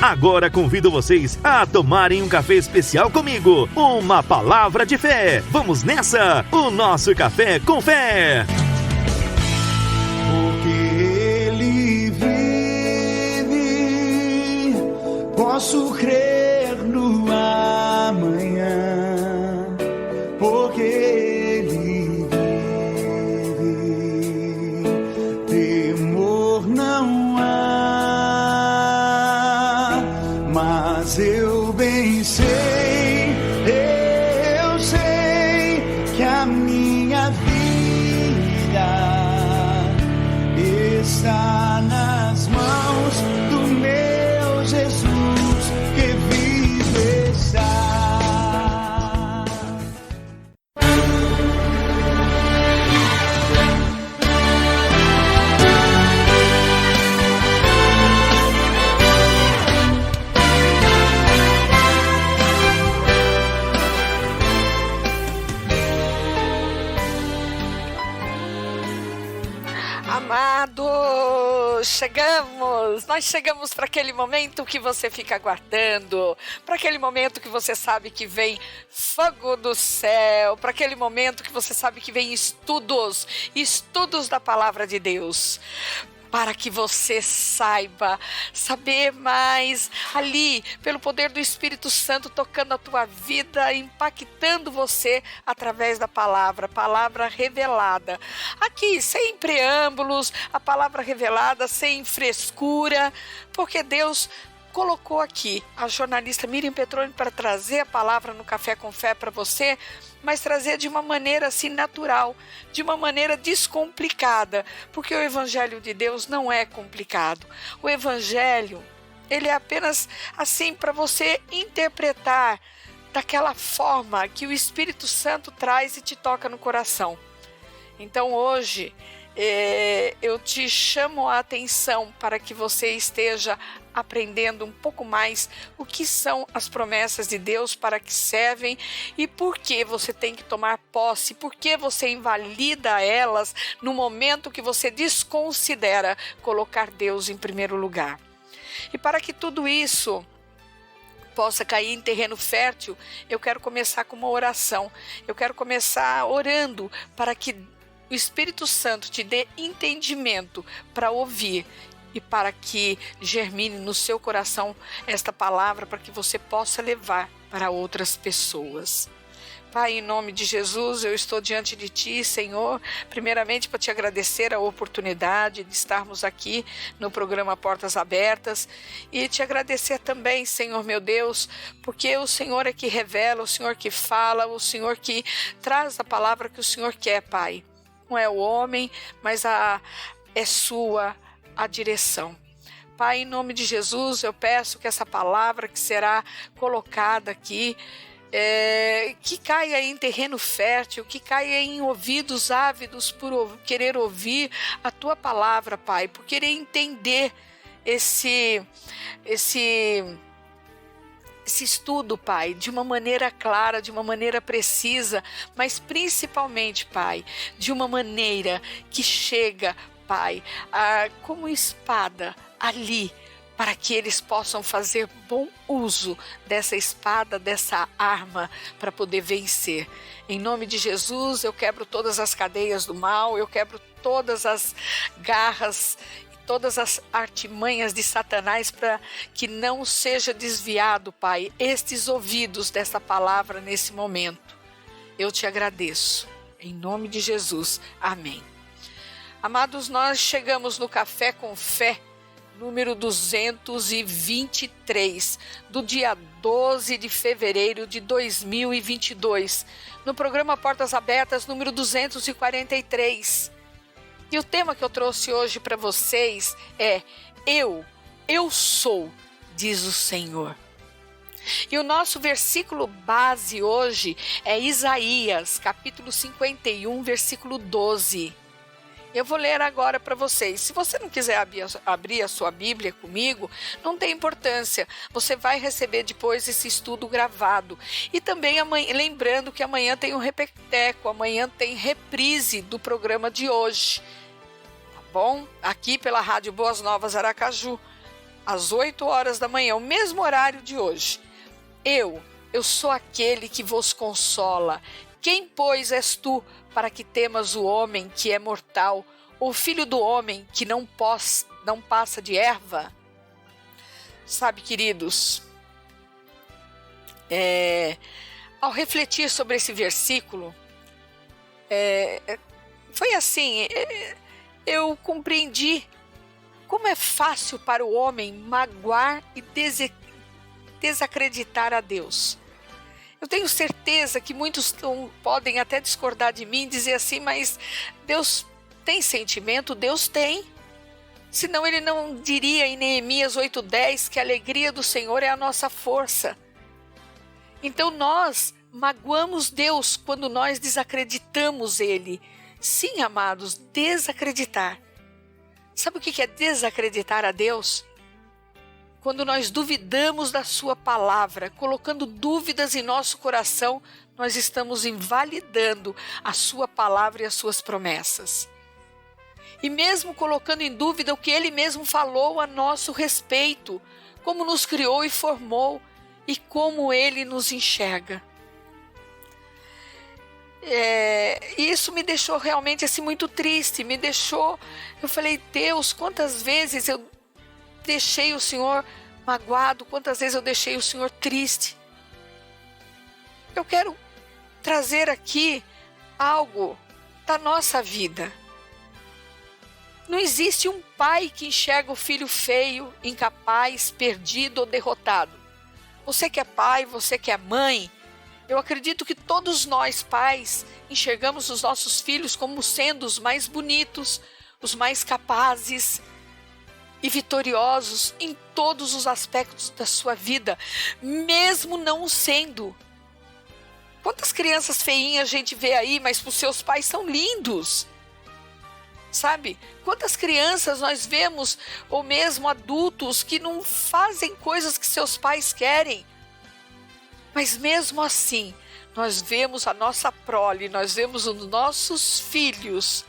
Agora convido vocês a tomarem um café especial comigo. Uma palavra de fé. Vamos nessa! O nosso Café com Fé. Porque Ele vive, posso crer no amanhã. Porque Ele vive, temor não há, mas eu bem sei, eu sei que a minha vida está nas mãos do meu Jesus que vive está. Amados, nós chegamos para aquele momento que você fica aguardando, para aquele momento que você sabe que vem fogo do céu, para aquele momento que você sabe que vem estudos da palavra de Deus. Para que você saiba saber mais ali, pelo poder do Espírito Santo tocando a tua vida, impactando você através da palavra revelada. Aqui, sem preâmbulos, a palavra revelada, sem frescura, porque Deus colocou aqui a jornalista Miriam Petroni para trazer a palavra no Café com Fé para você, mas trazer de uma maneira assim natural, de uma maneira descomplicada, porque o Evangelho de Deus não é complicado. O Evangelho, ele é apenas assim para você interpretar daquela forma que o Espírito Santo traz e te toca no coração. Então hoje eu te chamo a atenção para que você esteja aprendendo um pouco mais o que são as promessas de Deus, para que servem e por que você tem que tomar posse, por que você invalida elas no momento que você desconsidera colocar Deus em primeiro lugar. E para que tudo isso possa cair em terreno fértil, eu quero começar com uma oração. Eu quero começar orando para que o Espírito Santo te dê entendimento para ouvir e para que germine no seu coração esta palavra, para que você possa levar para outras pessoas. Pai, em nome de Jesus, eu estou diante de Ti, Senhor, primeiramente para Te agradecer a oportunidade de estarmos aqui no programa Portas Abertas e Te agradecer também, Senhor meu Deus, porque o Senhor é que revela, o Senhor que fala, o Senhor que traz a palavra que o Senhor quer, Pai. Não é o homem, mas é sua a direção. Pai, em nome de Jesus, eu peço que essa palavra que será colocada aqui, que caia em terreno fértil, que caia em ouvidos ávidos por querer ouvir a Tua palavra, Pai, por querer entender esse estudo, Pai, de uma maneira clara, de uma maneira precisa, mas principalmente, Pai, de uma maneira que chega, Pai, como espada ali, para que eles possam fazer bom uso dessa espada, dessa arma, para poder vencer. Em nome de Jesus, eu quebro todas as cadeias do mal, eu quebro todas as garras, todas as artimanhas de Satanás, para que não seja desviado, Pai, estes ouvidos dessa palavra nesse momento. Eu Te agradeço. Em nome de Jesus. Amém. Amados, nós chegamos no Café com Fé, número 223, do dia 12 de fevereiro de 2022, no programa Portas Abertas, número 243. E o tema que eu trouxe hoje para vocês é Eu sou, diz o Senhor. E o nosso versículo base hoje é Isaías, capítulo 51, versículo 12. Eu vou ler agora para vocês. Se você não quiser abrir a sua Bíblia comigo, não tem importância. Você vai receber depois esse estudo gravado. E também lembrando que amanhã tem um repeteco, amanhã tem reprise do programa de hoje. Tá bom? Aqui pela Rádio Boas Novas Aracaju. às 8 horas da manhã, o mesmo horário de hoje. Eu sou aquele que vos consola. Quem, pois, és tu para que temas o homem que é mortal, ou o filho do homem que não passa de erva? Sabe, queridos, ao refletir sobre esse versículo, foi assim, eu compreendi como é fácil para o homem magoar e desacreditar a Deus. Eu tenho certeza que muitos podem até discordar de mim, dizer assim, mas Deus tem sentimento? Deus tem. Senão ele não diria em Neemias 8:10 que a alegria do Senhor é a nossa força. Então nós magoamos Deus quando nós desacreditamos Ele. Sim, amados, desacreditar. Sabe o que é desacreditar a Deus? Quando nós duvidamos da sua palavra, colocando dúvidas em nosso coração, nós estamos invalidando a sua palavra e as suas promessas. E mesmo colocando em dúvida o que ele mesmo falou a nosso respeito, como nos criou e formou e como ele nos enxerga. Isso me deixou realmente assim muito triste, eu falei, Deus, quantas vezes eu deixei o Senhor magoado, quantas vezes eu deixei o Senhor triste. Eu quero trazer aqui algo da nossa vida. Não existe um pai que enxerga o filho feio, incapaz, perdido ou derrotado. Você que é pai, você que é mãe, eu acredito que todos nós, pais, enxergamos os nossos filhos como sendo os mais bonitos, os mais capazes e vitoriosos em todos os aspectos da sua vida, mesmo não o sendo. Quantas crianças feinhas a gente vê aí, mas os seus pais são lindos. Sabe? Quantas crianças nós vemos, ou mesmo adultos, que não fazem coisas que seus pais querem. Mas mesmo assim, nós vemos a nossa prole, nós vemos os nossos filhos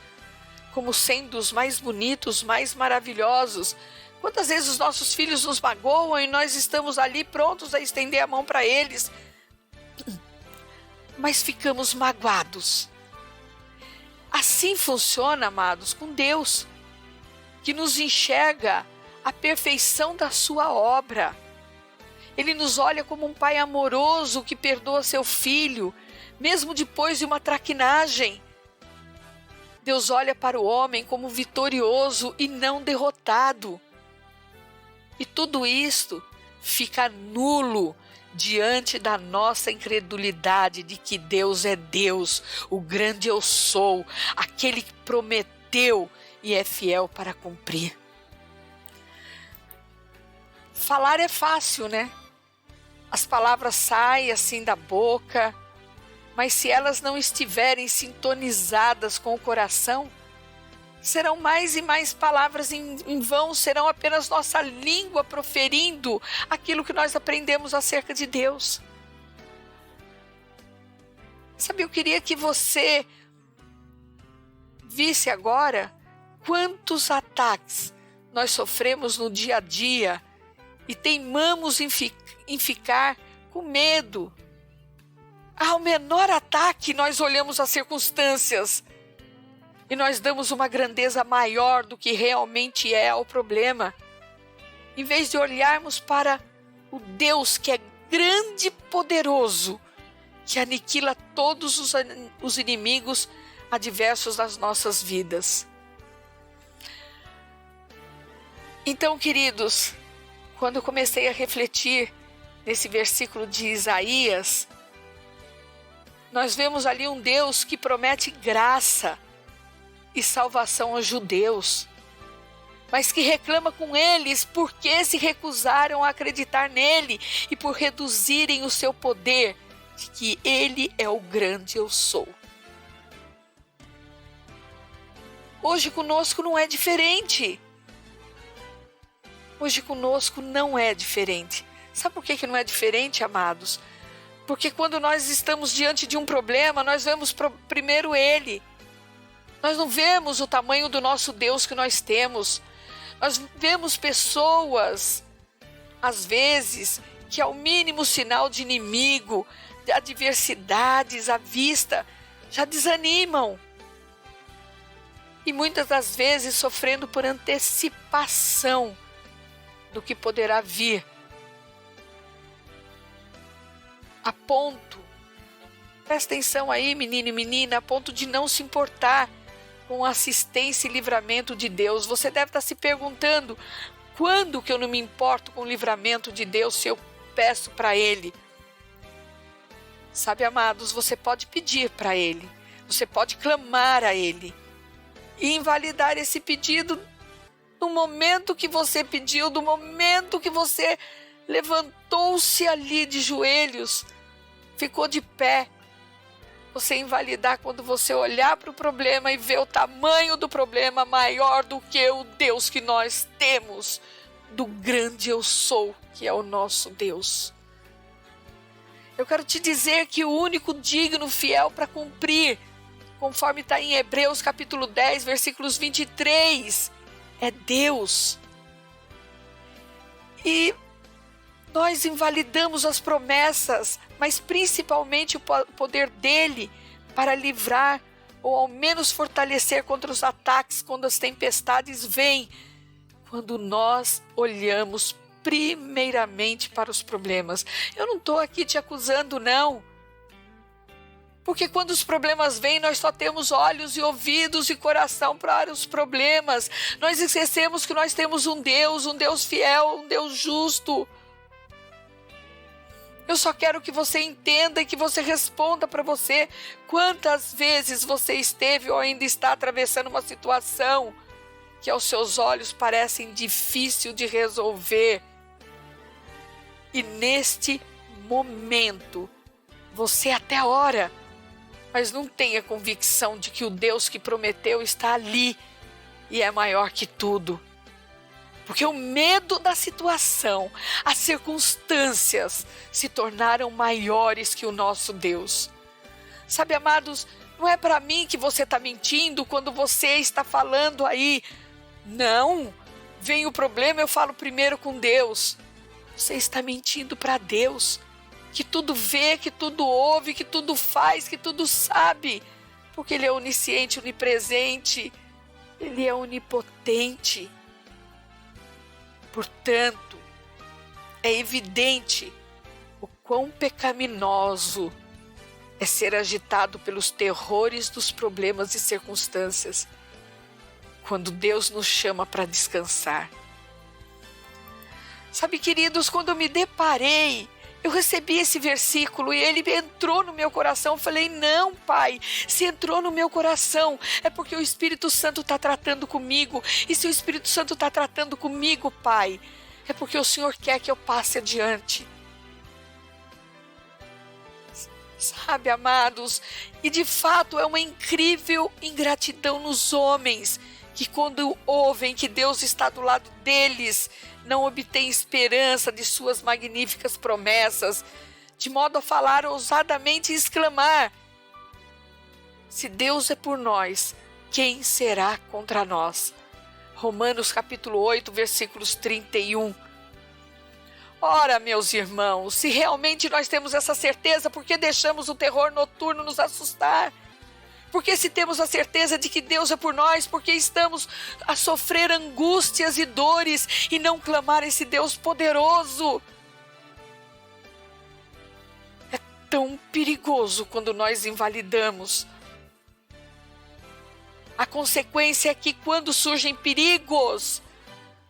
como sendo os mais bonitos, mais maravilhosos. Quantas vezes os nossos filhos nos magoam e nós estamos ali prontos a estender a mão para eles, mas ficamos magoados. Assim funciona, amados, com Deus, que nos enxerga a perfeição da sua obra. Ele nos olha como um pai amoroso que perdoa seu filho, mesmo depois de uma traquinagem. Deus olha para o homem como vitorioso e não derrotado. E tudo isto fica nulo diante da nossa incredulidade de que Deus é Deus, o grande eu sou, aquele que prometeu e é fiel para cumprir. Falar é fácil, né? As palavras saem assim da boca, mas se elas não estiverem sintonizadas com o coração, serão mais e mais palavras em vão, serão apenas nossa língua proferindo aquilo que nós aprendemos acerca de Deus. Sabe, eu queria que você visse agora quantos ataques nós sofremos no dia a dia e teimamos em ficar com medo. Ao menor ataque, nós olhamos as circunstâncias e nós damos uma grandeza maior do que realmente é ao problema, em vez de olharmos para o Deus que é grande e poderoso, que aniquila todos os inimigos adversos das nossas vidas. Então, queridos, quando eu comecei a refletir nesse versículo de Isaías, nós vemos ali um Deus que promete graça e salvação aos judeus, mas que reclama com eles porque se recusaram a acreditar nele e por reduzirem o seu poder, de que ele é o grande eu sou. Hoje conosco não é diferente. Hoje conosco não é diferente. Sabe por que não é diferente, amados? Porque quando nós estamos diante de um problema, nós vemos primeiro ele. Nós não vemos o tamanho do nosso Deus que nós temos. Nós vemos pessoas às vezes, que ao mínimo sinal de inimigo, de adversidades à vista, já desanimam. E muitas das vezes sofrendo por antecipação do que poderá vir. A ponto, presta atenção aí, menino e menina, a ponto de não se importar com a assistência e livramento de Deus. Você deve estar se perguntando, quando que eu não me importo com o livramento de Deus se eu peço para Ele? Sabe, amados, você pode pedir para Ele, você pode clamar a Ele e invalidar esse pedido no momento que você pediu, no momento que você levantou-se ali de joelhos, ficou de pé. Você invalidar quando você olhar para o problema e ver o tamanho do problema maior do que o Deus que nós temos, do grande eu sou, que é o nosso Deus. Eu quero te dizer que o único digno, fiel para cumprir, conforme está em Hebreus capítulo 10, versículos 23, é Deus. E nós invalidamos as promessas, mas principalmente o poder dele para livrar ou ao menos fortalecer contra os ataques quando as tempestades vêm, quando nós olhamos primeiramente para os problemas. Eu não estou aqui te acusando, não. Porque quando os problemas vêm, nós só temos olhos e ouvidos e coração para os problemas. Nós esquecemos que nós temos um Deus fiel, um Deus justo. Eu só quero que você entenda e que você responda para você quantas vezes você esteve ou ainda está atravessando uma situação que aos seus olhos parecem difícil de resolver. E neste momento, você até ora, mas não tem a convicção de que o Deus que prometeu está ali e é maior que tudo. Porque o medo da situação, as circunstâncias se tornaram maiores que o nosso Deus. Sabe, amados, não é para mim que você está mentindo quando você está falando aí. Não, vem o problema, eu falo primeiro com Deus. Você está mentindo para Deus, que tudo vê, que tudo ouve, que tudo faz, que tudo sabe. Porque Ele é onisciente, onipresente, Ele é onipotente. Portanto, é evidente o quão pecaminoso é ser agitado pelos terrores dos problemas e circunstâncias, quando Deus nos chama para descansar. Sabe, queridos, quando eu me deparei, eu recebi esse versículo e ele entrou no meu coração. Eu falei, não, Pai, se entrou no meu coração é porque o Espírito Santo está tratando comigo. E se o Espírito Santo está tratando comigo, Pai, é porque o Senhor quer que eu passe adiante. Sabe, amados, e de fato é uma incrível ingratidão nos homens, que quando ouvem que Deus está do lado deles, não obtêm esperança de suas magníficas promessas, de modo a falar ousadamente e exclamar: se Deus é por nós, quem será contra nós? Romanos capítulo 8, versículos 31. Ora, meus irmãos, se realmente nós temos essa certeza, por que deixamos o terror noturno nos assustar? Porque se temos a certeza de que Deus é por nós, porque estamos a sofrer angústias e dores e não clamar esse Deus poderoso? É tão perigoso quando nós invalidamos. A consequência é que quando surgem perigos,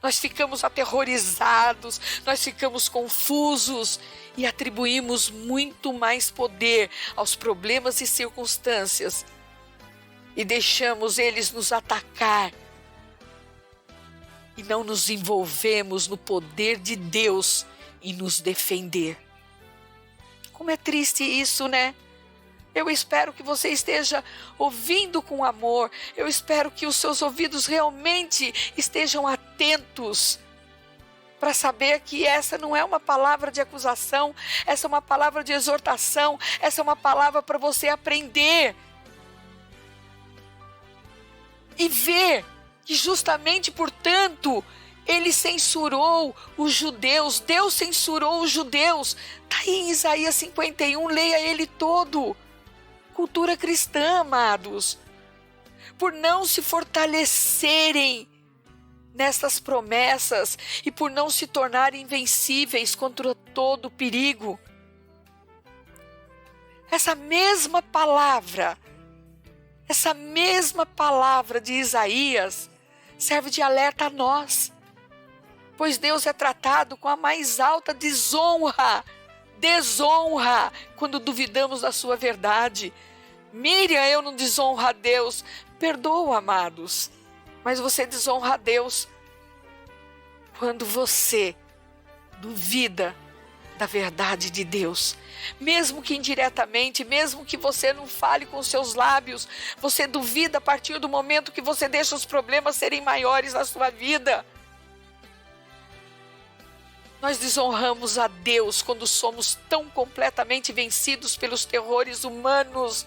nós ficamos aterrorizados, nós ficamos confusos e atribuímos muito mais poder aos problemas e circunstâncias e deixamos eles nos atacar e não nos envolvemos no poder de Deus em nos defender. Como é triste isso, né? Eu espero que você esteja ouvindo com amor. Eu espero que os seus ouvidos realmente estejam atentos para saber que essa não é uma palavra de acusação, essa é uma palavra de exortação, essa é uma palavra para você aprender e ver que justamente, portanto, Ele censurou os judeus, Deus censurou os judeus. Está aí em Isaías 51, leia ele todo. Cultura cristã, amados. Por não se fortalecerem nestas promessas e por não se tornarem invencíveis contra todo perigo. Essa mesma palavra de Isaías serve de alerta a nós, pois Deus é tratado com a mais alta desonra quando duvidamos da sua verdade. Miriam, eu não desonro a Deus. Perdoa, amados, mas você desonra a Deus quando você duvida da verdade de Deus. Mesmo que indiretamente, mesmo que você não fale com seus lábios, você duvida a partir do momento que você deixa os problemas serem maiores na sua vida. Nós desonramos a Deus quando somos tão completamente vencidos pelos terrores humanos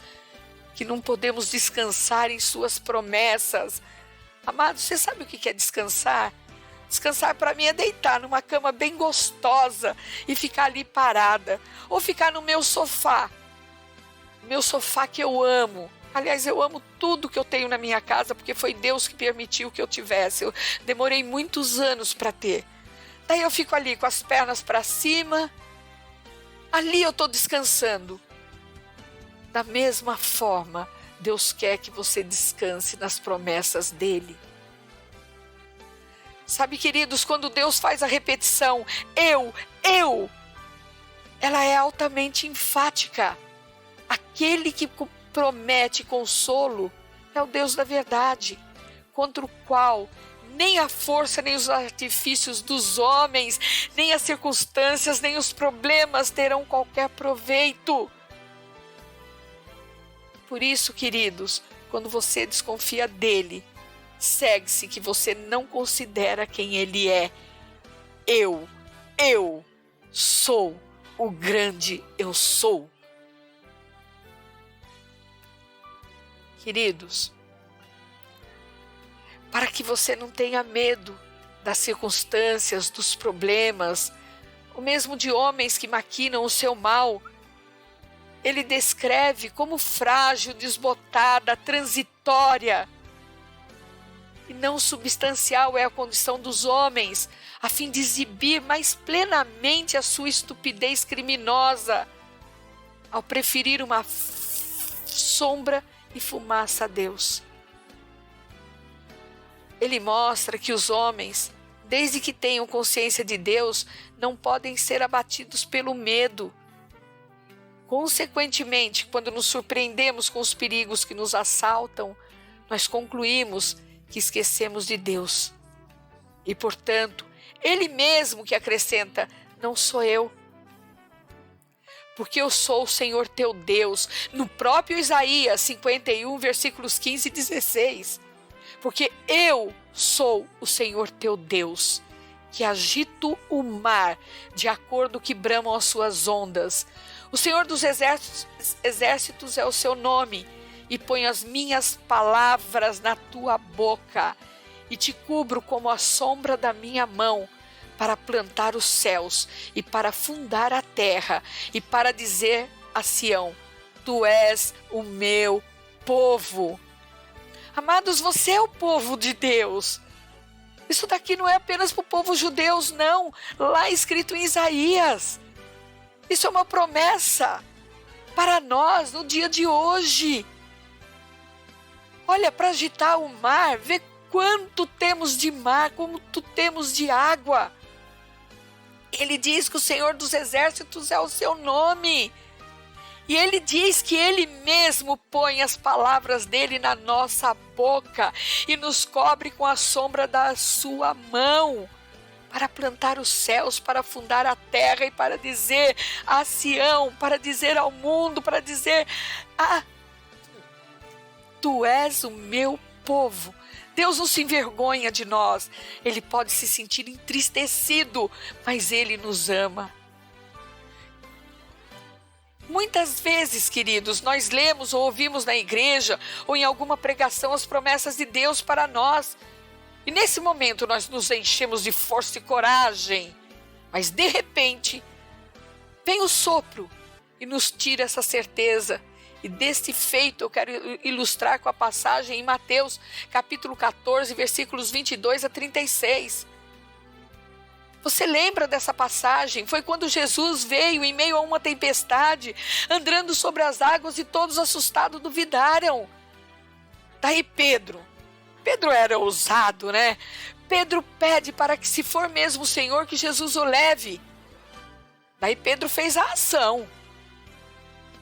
que não podemos descansar em suas promessas. Amados, você sabe o que é descansar? Descansar para mim é deitar numa cama bem gostosa e ficar ali parada. Ou ficar no meu sofá. Meu sofá que eu amo. Aliás, eu amo tudo que eu tenho na minha casa, porque foi Deus que permitiu que eu tivesse. Eu demorei muitos anos para ter. Daí eu fico ali com as pernas para cima. Ali eu estou descansando. Da mesma forma, Deus quer que você descanse nas promessas dele. Sabe, queridos, quando Deus faz a repetição, eu, ela é altamente enfática. Aquele que promete consolo é o Deus da verdade, contra o qual nem a força, nem os artifícios dos homens, nem as circunstâncias, nem os problemas terão qualquer proveito. Por isso, queridos, quando você desconfia dele, segue-se que você não considera quem ele é. Eu sou o grande eu sou. Queridos, para que você não tenha medo das circunstâncias, dos problemas, ou mesmo de homens que maquinam o seu mal, ele descreve como frágil, desbotada, transitória e não substancial é a condição dos homens, a fim de exibir mais plenamente a sua estupidez criminosa, ao preferir uma sombra e fumaça a Deus. Ele mostra que os homens, desde que tenham consciência de Deus, não podem ser abatidos pelo medo. Consequentemente, quando nos surpreendemos com os perigos que nos assaltam, nós concluímos que esquecemos de Deus. E, portanto, Ele mesmo que acrescenta, não sou eu. Porque eu sou o Senhor teu Deus, no próprio Isaías 51, versículos 15 e 16. Porque eu sou o Senhor teu Deus, que agito o mar de acordo que bramam as suas ondas. O Senhor dos exércitos é o seu nome, e ponho as minhas palavras na tua boca, e te cubro como a sombra da minha mão, para plantar os céus, e para fundar a terra, e para dizer a Sião, tu és o meu povo. Amados, você é o povo de Deus. Isso daqui não é apenas para o povo judeu, não. Lá escrito em Isaías. Isso é uma promessa para nós no dia de hoje. Olha, para agitar o mar, vê quanto temos de mar, quanto temos de água. Ele diz que o Senhor dos exércitos é o seu nome. E ele diz que ele mesmo põe as palavras dele na nossa boca e nos cobre com a sombra da sua mão, para plantar os céus, para fundar a terra e para dizer a Sião, para dizer ao mundo, para dizer, tu és o meu povo. Deus não se envergonha de nós, Ele pode se sentir entristecido, mas Ele nos ama. Muitas vezes, queridos, nós lemos ou ouvimos na igreja ou em alguma pregação as promessas de Deus para nós. E nesse momento nós nos enchemos de força e coragem. Mas de repente, vem o sopro e nos tira essa certeza. E desse feito eu quero ilustrar com a passagem em Mateus, capítulo 14, versículos 22 a 36. Você lembra dessa passagem? Foi quando Jesus veio em meio a uma tempestade, andando sobre as águas e todos assustados duvidaram. Daí Pedro era ousado, né? Pedro pede para que, se for mesmo o Senhor, que Jesus o leve. Daí Pedro fez a ação.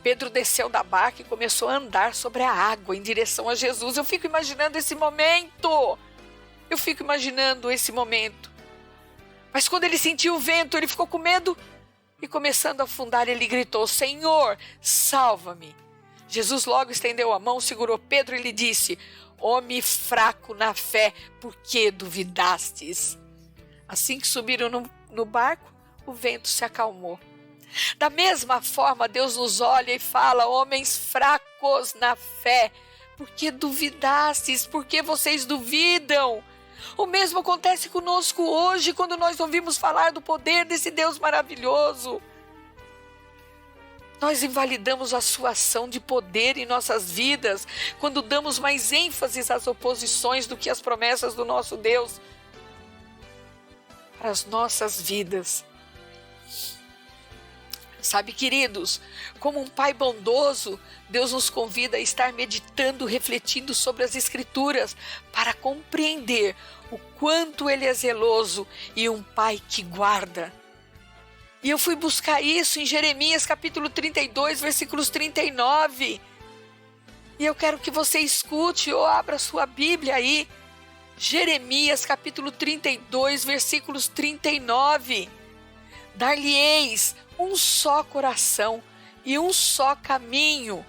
Pedro desceu da barca e começou a andar sobre a água em direção a Jesus. Eu fico imaginando esse momento. Mas quando ele sentiu o vento, ele ficou com medo e, começando a afundar, ele gritou: Senhor, salva-me. Jesus logo estendeu a mão, segurou Pedro e lhe disse: Homem fraco na fé, por que duvidastes? Assim que subiram no barco, o vento se acalmou. Da mesma forma, Deus nos olha e fala: homens fracos na fé, por que duvidastes? Por que vocês duvidam? O mesmo acontece conosco hoje, quando nós ouvimos falar do poder desse Deus maravilhoso. Nós invalidamos a sua ação de poder em nossas vidas, quando damos mais ênfase às oposições do que às promessas do nosso Deus para as nossas vidas. Sabe, queridos, como um Pai bondoso, Deus nos convida a estar meditando, refletindo sobre as Escrituras para compreender o quanto Ele é zeloso e um Pai que guarda. E eu fui buscar isso em Jeremias capítulo 32, versículos 39. E eu quero que você escute ou abra sua Bíblia aí. Jeremias capítulo 32, versículos 39. Dar-lhe-eis um só coração e um só caminho,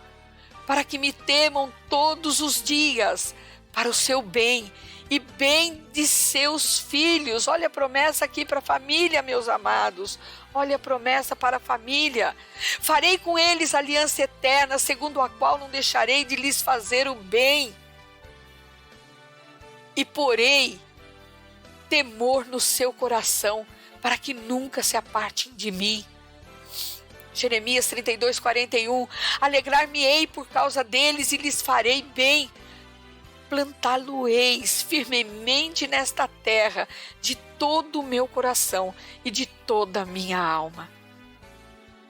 para que me temam todos os dias, para o seu bem e bem de seus filhos. Olha a promessa aqui para a família, meus amados. Olha a promessa para a família. Farei com eles aliança eterna, segundo a qual não deixarei de lhes fazer o bem. E porei temor no seu coração, para que nunca se apartem de mim. Jeremias 32, 41. Alegrar-me-ei por causa deles e lhes farei bem. Plantá-lo-eis firmemente nesta terra, de todo o meu coração e de toda a minha alma.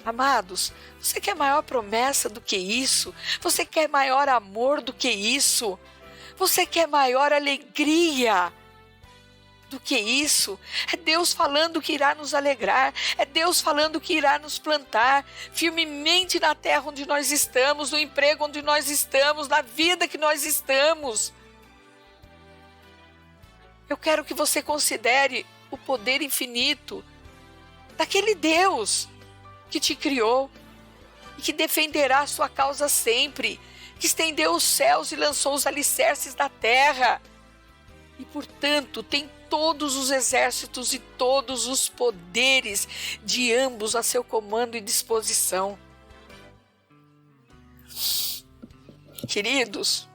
Amados, você quer maior promessa do que isso? Você quer maior amor do que isso? Você quer maior alegria do que isso? É Deus falando que irá nos alegrar, é Deus falando que irá nos plantar firmemente na terra onde nós estamos, no emprego onde nós estamos, na vida que nós estamos. Eu quero que você considere o poder infinito daquele Deus que te criou e que defenderá a sua causa sempre, que estendeu os céus e lançou os alicerces da terra e, portanto, tem todos os exércitos e todos os poderes de ambos a seu comando e disposição. Queridos,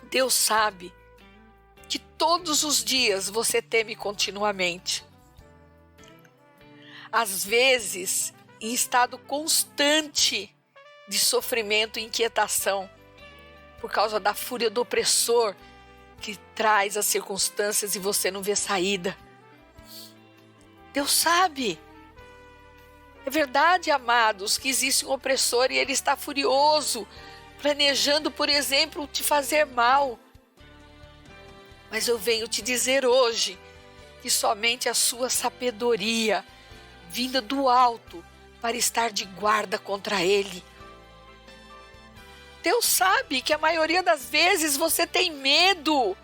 Deus sabe que todos os dias você teme continuamente. Às vezes, em estado constante de sofrimento e inquietação, por causa da fúria do opressor que traz as circunstâncias e você não vê saída. Deus sabe. É verdade, amados, que existe um opressor e ele está furioso, planejando, por exemplo, te fazer mal. Mas eu venho te dizer hoje que somente a sua sabedoria, vinda do alto, para estar de guarda contra ele. Deus sabe que a maioria das vezes você tem medo,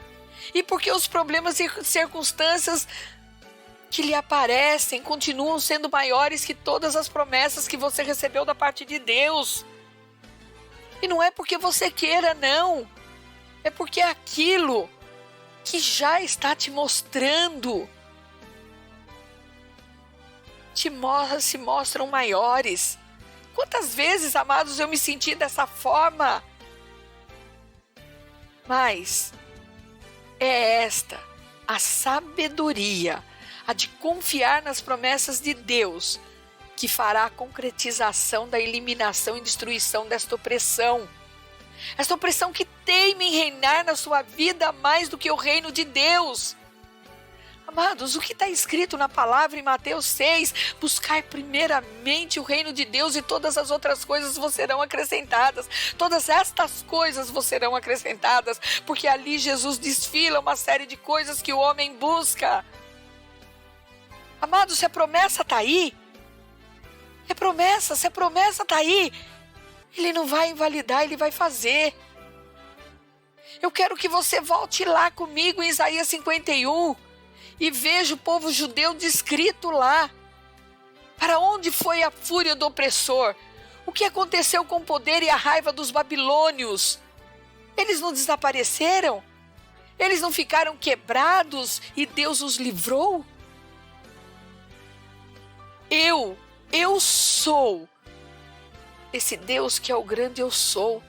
e porque os problemas e circunstâncias que lhe aparecem continuam sendo maiores que todas as promessas que você recebeu da parte de Deus. E não é porque você queira, não. É porque é aquilo que já está te mostrando se mostram maiores. Quantas vezes, amados, eu me senti dessa forma? Mas é esta a sabedoria, a de confiar nas promessas de Deus, que fará a concretização da eliminação e destruição desta opressão. Esta opressão que teima em reinar na sua vida mais do que o reino de Deus. Amados, o que está escrito na palavra em Mateus 6, buscar primeiramente o reino de Deus e todas as outras coisas vos serão acrescentadas. Todas estas coisas vos serão acrescentadas, porque ali Jesus desfila uma série de coisas que o homem busca. Amados, se a promessa está aí, se a promessa está aí, Ele não vai invalidar, Ele vai fazer. Eu quero que você volte lá comigo em Isaías 51 e veja o povo judeu descrito lá. Para onde foi a fúria do opressor? O que aconteceu com o poder e a raiva dos babilônios? Eles não desapareceram? Eles não ficaram quebrados e Deus os livrou? Eu sou esse Deus que é o grande eu sou.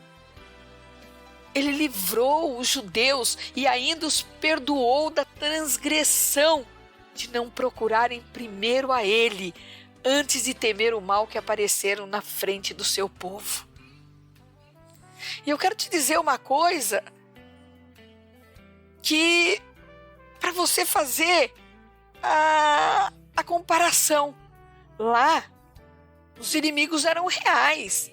Ele livrou os judeus e ainda os perdoou da transgressão de não procurarem primeiro a Ele, antes de temer o mal que apareceram na frente do seu povo. E eu quero te dizer uma coisa, que para você fazer a comparação, lá os inimigos eram reais.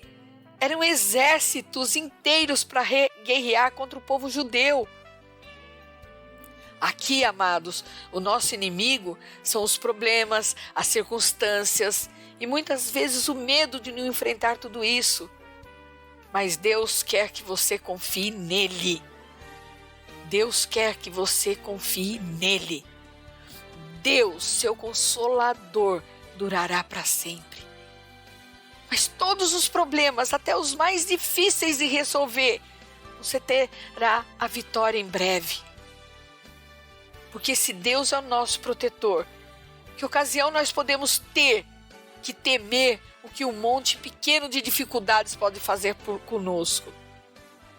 Eram exércitos inteiros para guerrear contra o povo judeu. Aqui, amados, o nosso inimigo são os problemas, as circunstâncias e muitas vezes o medo de não enfrentar tudo isso. Mas Deus quer que você confie nele. Deus quer que você confie nele. Deus, seu consolador, durará para sempre. Mas todos os problemas, até os mais difíceis de resolver, você terá a vitória em breve. Porque se Deus é o nosso protetor, que ocasião nós podemos ter que temer o que um monte pequeno de dificuldades pode fazer conosco?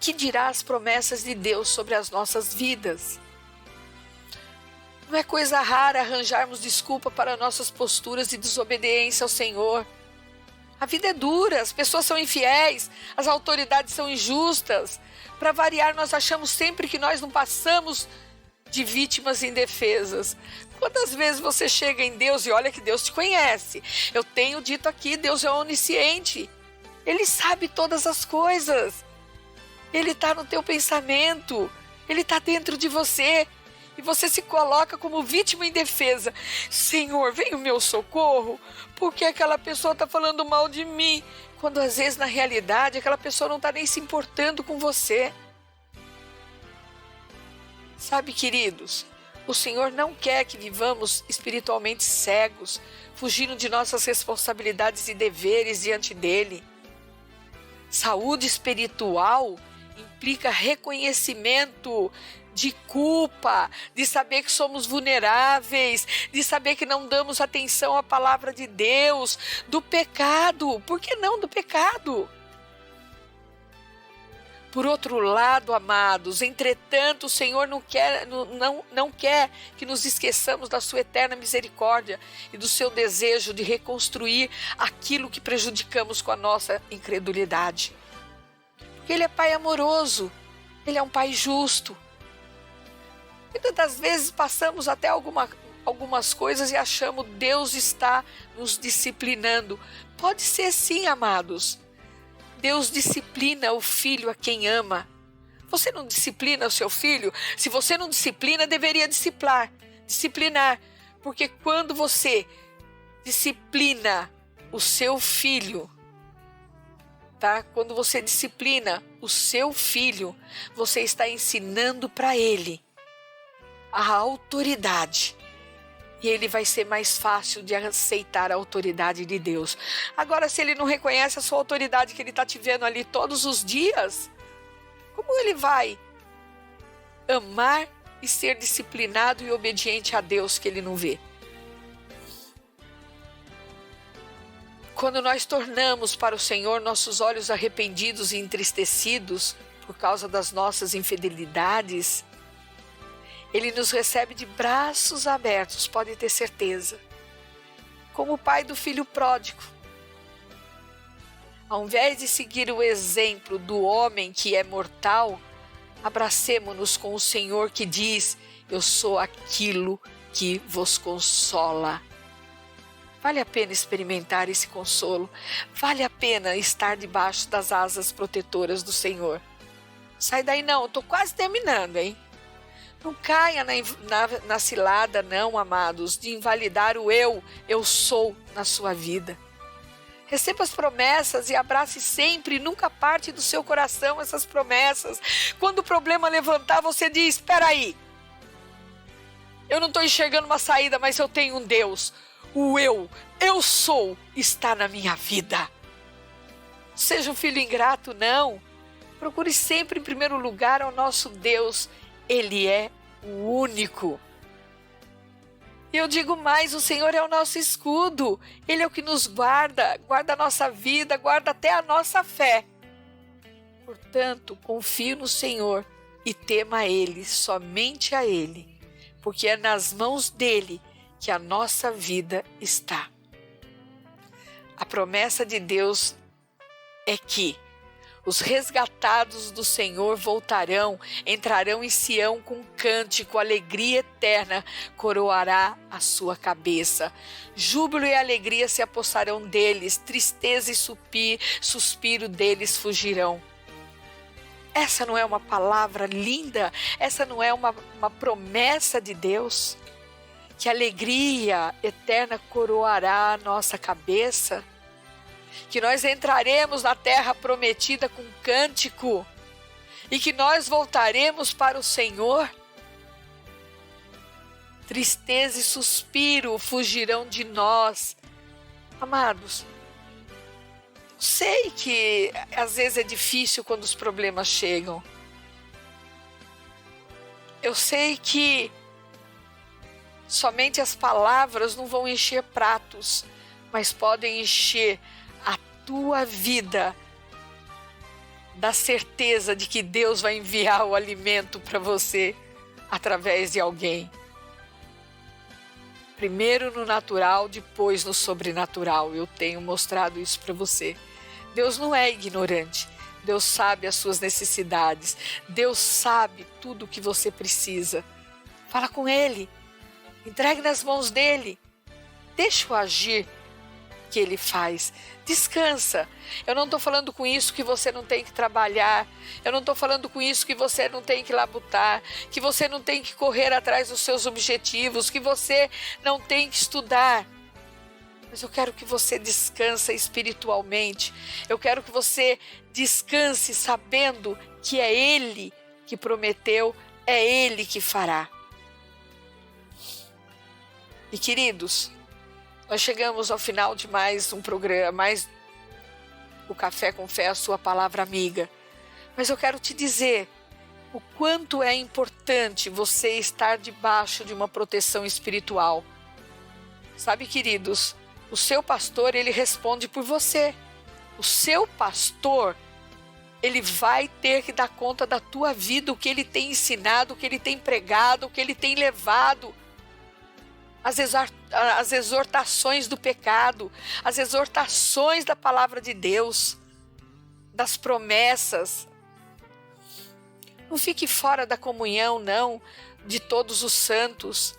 Que dirá as promessas de Deus sobre as nossas vidas? Não é coisa rara arranjarmos desculpa para nossas posturas de desobediência ao Senhor. A vida é dura, as pessoas são infiéis, as autoridades são injustas. Para variar, nós achamos sempre que nós não passamos de vítimas indefesas. Quantas vezes você chega em Deus e olha que Deus te conhece? Eu tenho dito aqui, Deus é onisciente. Ele sabe todas as coisas. Ele está no teu pensamento. Ele está dentro de você. E você se coloca como vítima indefesa. Senhor, vem o meu socorro, porque aquela pessoa está falando mal de mim. Quando às vezes, na realidade, aquela pessoa não está nem se importando com você. Sabe, queridos, o Senhor não quer que vivamos espiritualmente cegos, fugindo de nossas responsabilidades e deveres diante dEle. Saúde espiritual implica reconhecimento de culpa, de saber que somos vulneráveis, de saber que não damos atenção à palavra de Deus, do pecado. Por que não do pecado? Por outro lado, amados, entretanto, o Senhor não quer que nos esqueçamos da sua eterna misericórdia e do seu desejo de reconstruir aquilo que prejudicamos com a nossa incredulidade. Porque Ele é Pai amoroso, Ele é um Pai justo. Muitas das vezes passamos até algumas coisas e achamos que Deus está nos disciplinando. Pode ser sim, amados. Deus disciplina o filho a quem ama. Você não disciplina o seu filho? Se você não disciplina, deveria disciplinar. Porque quando você disciplina o seu filho, tá? Quando você disciplina o seu filho, você está ensinando para ele a autoridade. E ele vai ser mais fácil de aceitar a autoridade de Deus. Agora, se ele não reconhece a sua autoridade que ele está te vendo ali todos os dias, como ele vai amar e ser disciplinado e obediente a Deus que ele não vê? Quando nós tornamos para o Senhor nossos olhos arrependidos e entristecidos, por causa das nossas infidelidades, Ele nos recebe de braços abertos, pode ter certeza. Como o pai do filho pródigo. Ao invés de seguir o exemplo do homem que é mortal, abracemo-nos com o Senhor que diz: eu sou aquilo que vos consola. Vale a pena experimentar esse consolo. Vale a pena estar debaixo das asas protetoras do Senhor. Sai daí não, estou quase terminando, hein? Não caia na cilada não, amados, de invalidar o eu sou na sua vida. Receba as promessas e abrace sempre, nunca parte do seu coração essas promessas. Quando o problema levantar, você diz: espera aí. Eu não estou enxergando uma saída, mas eu tenho um Deus. O eu sou, está na minha vida. Seja um filho ingrato, não. Procure sempre em primeiro lugar ao nosso Deus. Ele é o único. E eu digo mais, o Senhor é o nosso escudo. Ele é o que nos guarda, guarda a nossa vida, guarda até a nossa fé. Portanto, confie no Senhor e tema a Ele, somente a Ele, porque é nas mãos dEle que a nossa vida está. A promessa de Deus é que os resgatados do Senhor voltarão, entrarão em Sião com cântico, alegria eterna coroará a sua cabeça. Júbilo e alegria se apossarão deles, tristeza e suspiro deles fugirão. Essa não é uma palavra linda? Essa não é uma promessa de Deus? Que alegria eterna coroará a nossa cabeça? Que nós entraremos na terra prometida com cântico e que nós voltaremos para o Senhor. Tristeza e suspiro fugirão de nós. Amados, sei que às vezes é difícil quando os problemas chegam. Eu sei que somente as palavras não vão encher pratos, mas podem encher a tua vida da certeza de que Deus vai enviar o alimento para você através de alguém. Primeiro no natural, depois no sobrenatural. Eu tenho mostrado isso para você. Deus não é ignorante. Deus sabe as suas necessidades. Deus sabe tudo o que você precisa. Fala com Ele. Entregue nas mãos dEle. Deixa-o agir que Ele faz. Descansa. Eu não estou falando com isso que você não tem que trabalhar. Eu não estou falando com isso que você não tem que labutar, que você não tem que correr atrás dos seus objetivos, que você não tem que estudar. Mas eu quero que você descanse espiritualmente. Eu quero que você descanse sabendo que é Ele que prometeu, é Ele que fará. E queridos, nós chegamos ao final de mais um programa, mais o Café com Fé, a sua palavra amiga. Mas eu quero te dizer o quanto é importante você estar debaixo de uma proteção espiritual. Sabe, queridos, o seu pastor, ele responde por você. O seu pastor, ele vai ter que dar conta da tua vida, o que ele tem ensinado, o que ele tem pregado, o que ele tem levado. As exortações do pecado, as exortações da palavra de Deus, das promessas. Não fique fora da comunhão, não, de todos os santos.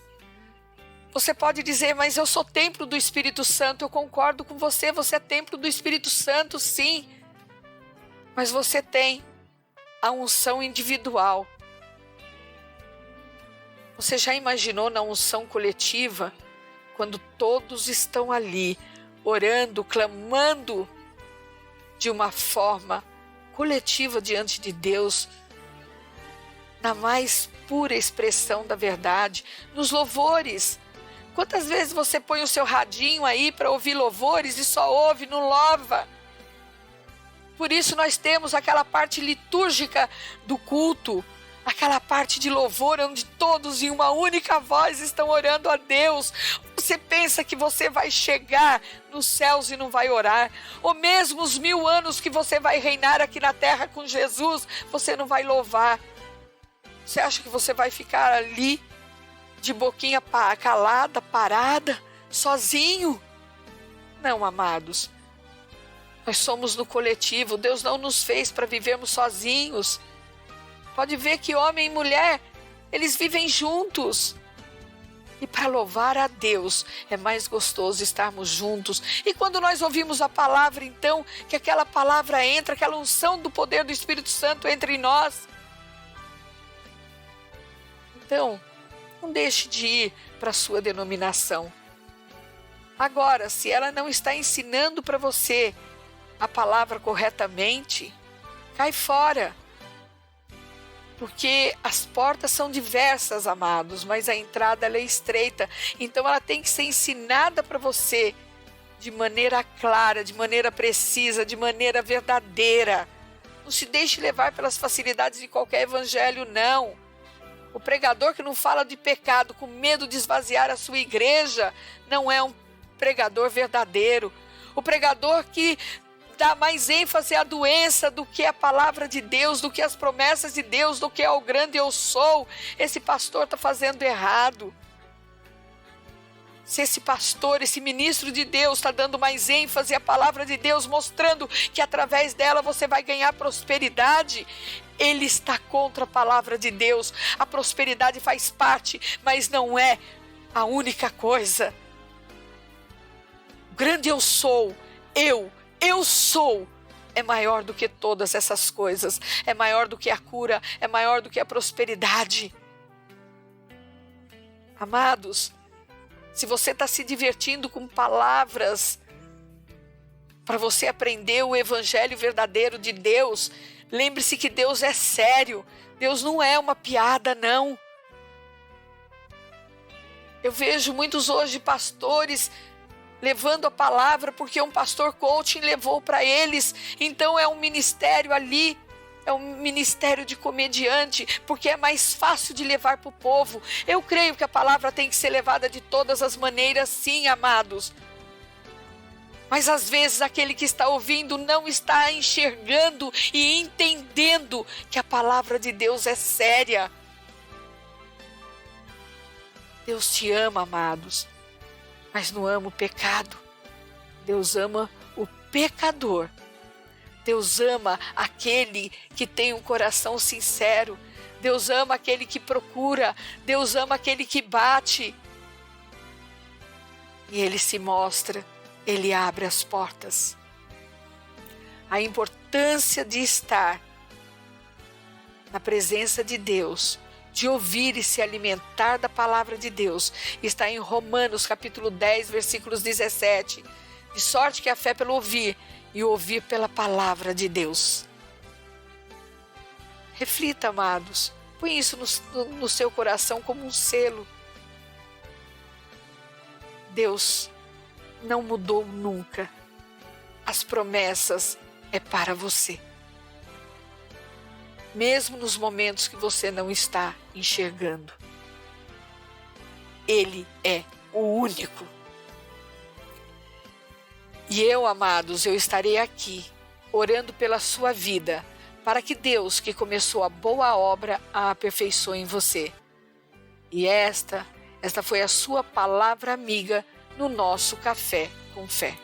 Você pode dizer, mas eu sou templo do Espírito Santo. Eu concordo com você, você é templo do Espírito Santo, sim. Mas você tem a unção individual. Você já imaginou na unção coletiva, quando todos estão ali, orando, clamando de uma forma coletiva diante de Deus, na mais pura expressão da verdade, nos louvores? Quantas vezes você põe o seu radinho aí para ouvir louvores e só ouve, não louva? Por isso nós temos aquela parte litúrgica do culto, aquela parte de louvor onde todos em uma única voz estão orando a Deus. Você pensa que você vai chegar nos céus e não vai orar? Ou mesmo os 1000 anos que você vai reinar aqui na terra com Jesus, você não vai louvar? Você acha que você vai ficar ali de boquinha calada, parada, sozinho? Não, amados. Nós somos no coletivo. Deus não nos fez para vivermos sozinhos. Pode ver que homem e mulher, eles vivem juntos. E para louvar a Deus, é mais gostoso estarmos juntos. E quando nós ouvimos a palavra, então, que aquela palavra entra, aquela unção do poder do Espírito Santo entra em nós. Então, não deixe de ir para a sua denominação. Agora, se ela não está ensinando para você a palavra corretamente, cai fora. Porque as portas são diversas, amados, mas a entrada ela é estreita. Então ela tem que ser ensinada para você de maneira clara, de maneira precisa, de maneira verdadeira. Não se deixe levar pelas facilidades de qualquer evangelho, não. O pregador que não fala de pecado com medo de esvaziar a sua igreja não é um pregador verdadeiro. O pregador que dá mais ênfase à doença do que a palavra de Deus, do que as promessas de Deus, do que ao grande eu sou, esse pastor está fazendo errado. Se esse pastor, esse ministro de Deus está dando mais ênfase à palavra de Deus, mostrando que através dela você vai ganhar prosperidade, ele está contra a palavra de Deus. A prosperidade faz parte, mas não é a única coisa. O grande eu sou, eu sou, é maior do que todas essas coisas, é maior do que a cura, é maior do que a prosperidade. Amados, se você está se divertindo com palavras para você aprender o evangelho verdadeiro de Deus, lembre-se que Deus é sério, Deus não é uma piada, não. Eu vejo muitos hoje pastores levando a palavra porque um pastor coaching levou para eles. Então é um ministério ali, é um ministério de comediante, porque é mais fácil de levar para o povo. Eu creio que a palavra tem que ser levada de todas as maneiras, sim, amados. Mas às vezes aquele que está ouvindo não está enxergando e entendendo que a palavra de Deus é séria. Deus te ama, amados. Mas não ama o pecado. Deus ama o pecador. Deus ama aquele que tem um coração sincero. Deus ama aquele que procura. Deus ama aquele que bate. E Ele se mostra, Ele abre as portas. A importância de estar na presença de Deus, de ouvir e se alimentar da palavra de Deus, está em Romanos capítulo 10, versículos 17. De sorte que a fé pelo ouvir e o ouvir pela palavra de Deus. Reflita, amados. Põe isso no seu coração como um selo. Deus não mudou nunca. As promessas é para você. Mesmo nos momentos que você não está enxergando. Ele é o único. E eu, amados, eu estarei aqui, orando pela sua vida, para que Deus, que começou a boa obra, a aperfeiçoe em você. E esta foi a sua palavra amiga no nosso Café com Fé.